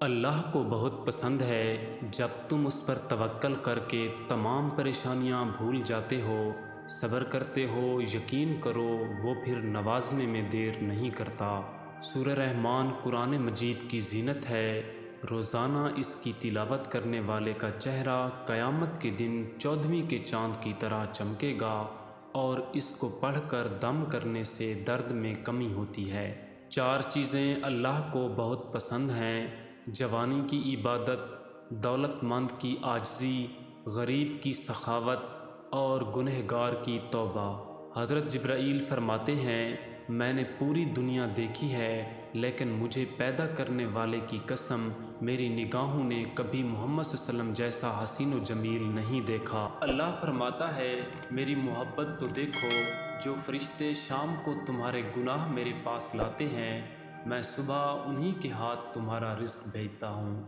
اللہ کو بہت پسند ہے جب تم اس پر توکل کر کے تمام پریشانیاں بھول جاتے ہو، صبر کرتے ہو۔ یقین کرو وہ پھر نوازنے میں دیر نہیں کرتا۔ سورہ رحمان قرآن مجید کی زینت ہے۔ روزانہ اس کی تلاوت کرنے والے کا چہرہ قیامت کے دن 14ویں کے چاند کی طرح چمکے گا، اور اس کو پڑھ کر دم کرنے سے درد میں کمی ہوتی ہے۔ 4 چیزیں اللہ کو بہت پسند ہیں: جوانی کی عبادت، دولت مند کی عاجزی، غریب کی سخاوت اور گنہگار کی توبہ۔ حضرت جبرائیل فرماتے ہیں، میں نے پوری دنیا دیکھی ہے، لیکن مجھے پیدا کرنے والے کی قسم، میری نگاہوں نے کبھی محمد صلی اللہ علیہ وسلم جیسا حسین و جمیل نہیں دیکھا۔ اللہ فرماتا ہے، میری محبت تو دیکھو، جو فرشتے شام کو تمہارے گناہ میرے پاس لاتے ہیں، میں صبح انہی کے ہاتھ تمہارا رزق بھیجتا ہوں۔